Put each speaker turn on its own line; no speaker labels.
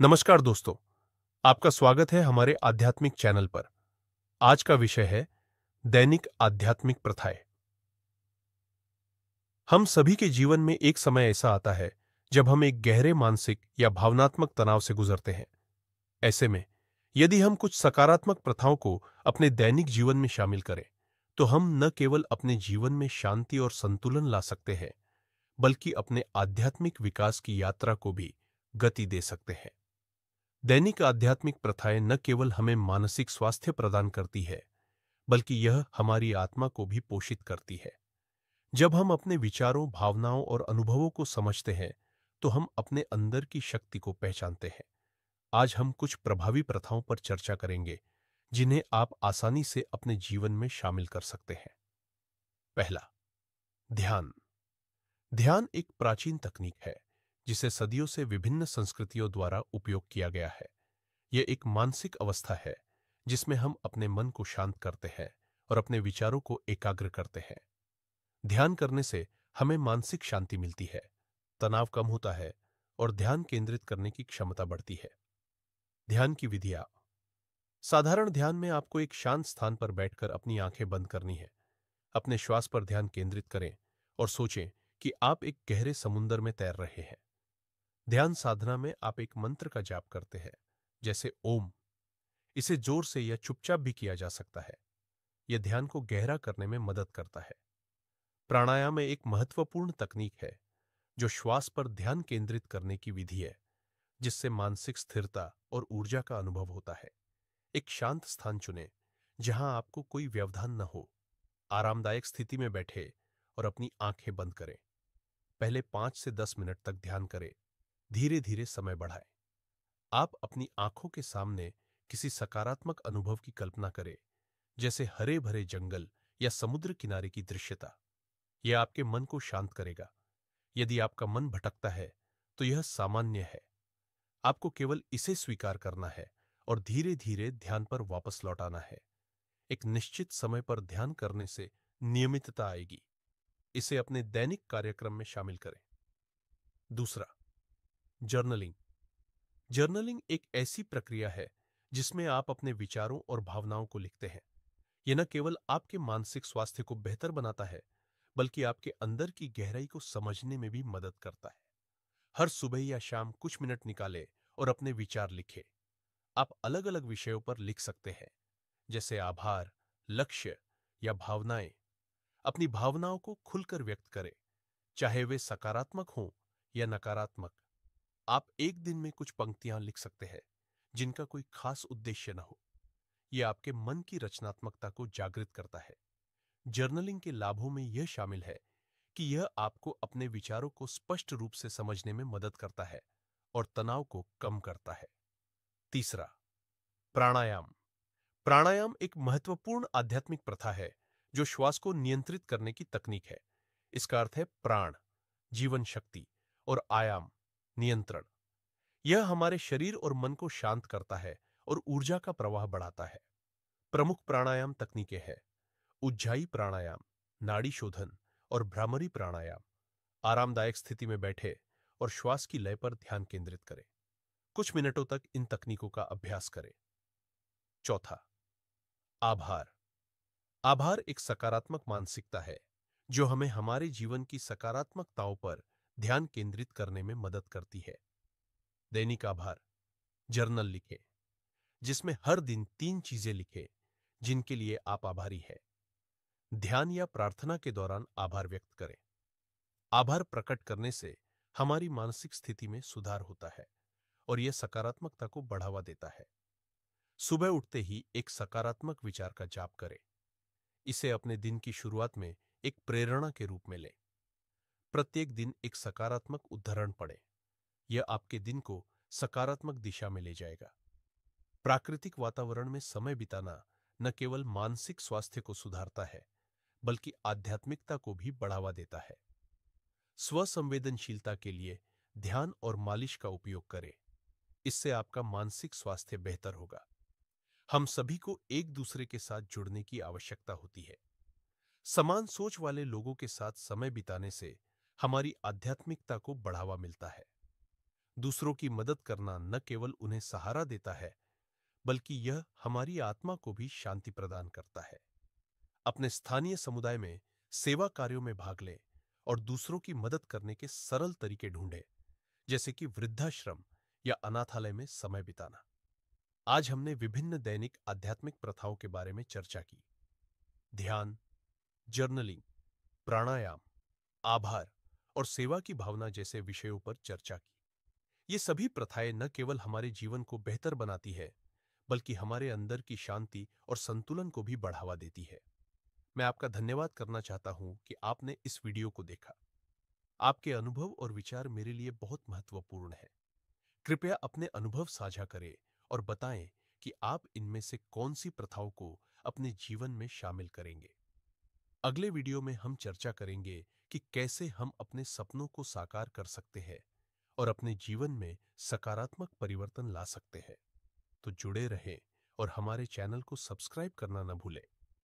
नमस्कार दोस्तों, आपका स्वागत है हमारे आध्यात्मिक चैनल पर। आज का विषय है दैनिक आध्यात्मिक प्रथाएं। हम सभी के जीवन में एक समय ऐसा आता है जब हम एक गहरे मानसिक या भावनात्मक तनाव से गुजरते हैं। ऐसे में यदि हम कुछ सकारात्मक प्रथाओं को अपने दैनिक जीवन में शामिल करें, तो हम न केवल अपने जीवन में शांति और संतुलन ला सकते हैं, बल्कि अपने आध्यात्मिक विकास की यात्रा को भी गति दे सकते हैं। दैनिक आध्यात्मिक प्रथाएं न केवल हमें मानसिक स्वास्थ्य प्रदान करती है, बल्कि यह हमारी आत्मा को भी पोषित करती है। जब हम अपने विचारों, भावनाओं और अनुभवों को समझते हैं, तो हम अपने अंदर की शक्ति को पहचानते हैं। आज हम कुछ प्रभावी प्रथाओं पर चर्चा करेंगे, जिन्हें आप आसानी से अपने जीवन में शामिल कर सकते हैं। पहला, ध्यान। ध्यान एक प्राचीन तकनीक है, जिसे सदियों से विभिन्न संस्कृतियों द्वारा उपयोग किया गया है। यह एक मानसिक अवस्था है जिसमें हम अपने मन को शांत करते हैं और अपने विचारों को एकाग्र करते हैं। ध्यान करने से हमें मानसिक शांति मिलती है, तनाव कम होता है और ध्यान केंद्रित करने की क्षमता बढ़ती है। ध्यान की विधियां। साधारण ध्यान में आपको एक शांत स्थान पर बैठकर अपनी आंखें बंद करनी है। अपने श्वास पर ध्यान केंद्रित करें और सोचें कि आप एक गहरे समुद्र में तैर रहे हैं। ध्यान साधना में आप एक मंत्र का जाप करते हैं, जैसे ओम। इसे जोर से या चुपचाप भी किया जा सकता है। यह ध्यान को गहरा करने में मदद करता है। प्राणायाम एक महत्वपूर्ण तकनीक है जो श्वास पर ध्यान केंद्रित करने की विधि है, जिससे मानसिक स्थिरता और ऊर्जा का अनुभव होता है। एक शांत स्थान चुनें जहां आपको कोई व्यवधान न हो। आरामदायक स्थिति में बैठे और अपनी आंखें बंद करें। पहले 5 से 10 मिनट तक ध्यान करें। धीरे धीरे समय बढ़ाएं। आप अपनी आंखों के सामने किसी सकारात्मक अनुभव की कल्पना करें, जैसे हरे भरे जंगल या समुद्र किनारे की दृश्यता। यह आपके मन को शांत करेगा। यदि आपका मन भटकता है, तो यह सामान्य है। आपको केवल इसे स्वीकार करना है और धीरे धीरे ध्यान पर वापस लौटाना है। एक निश्चित समय पर ध्यान करने से नियमितता आएगी। इसे अपने दैनिक कार्यक्रम में शामिल करें। दूसरा, जर्नलिंग। जर्नलिंग एक ऐसी प्रक्रिया है जिसमें आप अपने विचारों और भावनाओं को लिखते हैं। यह न केवल आपके मानसिक स्वास्थ्य को बेहतर बनाता है, बल्कि आपके अंदर की गहराई को समझने में भी मदद करता है। हर सुबह या शाम कुछ मिनट निकालें और अपने विचार लिखें। आप अलग अलग विषयों पर लिख सकते हैं, जैसे आभार, लक्ष्य या भावनाएं। अपनी भावनाओं को खुलकर व्यक्त करें, चाहे वे सकारात्मक हों या नकारात्मक। आप एक दिन में कुछ पंक्तियां लिख सकते हैं जिनका कोई खास उद्देश्य न हो। यह आपके मन की रचनात्मकता को जागृत करता है। जर्नलिंग के लाभों में यह शामिल है कि यह आपको अपने विचारों को स्पष्ट रूप से समझने में मदद करता है और तनाव को कम करता है। तीसरा, प्राणायाम। प्राणायाम एक महत्वपूर्ण आध्यात्मिक प्रथा है जो श्वास को नियंत्रित करने की तकनीक है। इसका अर्थ है प्राण, जीवन शक्ति, और आयाम, नियंत्रण। यह हमारे शरीर और मन को शांत करता है और ऊर्जा का प्रवाह बढ़ाता है। प्रमुख प्राणायाम तकनीकें हैं: उज्जाई प्राणायाम, नाड़ी शोधन और भ्रामरी प्राणायाम। आरामदायक स्थिति में बैठे और श्वास की लय पर ध्यान केंद्रित करें। कुछ मिनटों तक इन तकनीकों का अभ्यास करें। चौथा, आभार। आभार एक सकारात्मक मानसिकता है जो हमें हमारे जीवन की सकारात्मकताओं पर ध्यान केंद्रित करने में मदद करती है। दैनिक आभार जर्नल लिखें, जिसमें हर दिन 3 चीजें लिखें जिनके लिए आप आभारी हैं। ध्यान या प्रार्थना के दौरान आभार व्यक्त करें। आभार प्रकट करने से हमारी मानसिक स्थिति में सुधार होता है और यह सकारात्मकता को बढ़ावा देता है। सुबह उठते ही एक सकारात्मक विचार का जाप करें। इसे अपने दिन की शुरुआत में एक प्रेरणा के रूप में लें। प्रत्येक दिन एक सकारात्मक उद्धरण पढ़ें। यह आपके दिन को सकारात्मक दिशा में ले जाएगा। प्राकृतिक वातावरण में समय बिताना न केवल मानसिक स्वास्थ्य को सुधारता है, बल्कि आध्यात्मिकता को भी बढ़ावा देता है। स्वसंवेदनशीलता के लिए ध्यान और मालिश का उपयोग करें। इससे आपका मानसिक स्वास्थ्य बेहतर होगा। हम सभी को एक दूसरे के साथ जुड़ने की आवश्यकता होती है। समान सोच वाले लोगों के साथ समय बिताने से हमारी आध्यात्मिकता को बढ़ावा मिलता है। दूसरों की मदद करना न केवल उन्हें सहारा देता है, बल्कि यह हमारी आत्मा को भी शांति प्रदान करता है। अपने स्थानीय समुदाय में सेवा कार्यों में भाग लें और दूसरों की मदद करने के सरल तरीके ढूंढें, जैसे कि वृद्धाश्रम या अनाथालय में समय बिताना। आज हमने विभिन्न दैनिक आध्यात्मिक प्रथाओं के बारे में चर्चा की। ध्यान, जर्नलिंग, प्राणायाम, आभार और सेवा की भावना जैसे विषयों पर चर्चा की। ये सभी प्रथाएं न केवल हमारे जीवन को बेहतर बनाती है, बल्कि हमारे अंदर की शांति और संतुलन को भी बढ़ावा देती है। मैं आपका धन्यवाद करना चाहता हूं कि आपने इस वीडियो को देखा। आपके अनुभव और विचार मेरे लिए बहुत महत्वपूर्ण है। कृपया अपने अनुभव साझा करें और बताएं कि आप इनमें से कौन सी प्रथाओं को अपने जीवन में शामिल करेंगे। अगले वीडियो में हम चर्चा करेंगे कि कैसे हम अपने सपनों को साकार कर सकते हैं और अपने जीवन में सकारात्मक परिवर्तन ला सकते हैं। तो जुड़े रहें और हमारे चैनल को सब्सक्राइब करना न भूलें।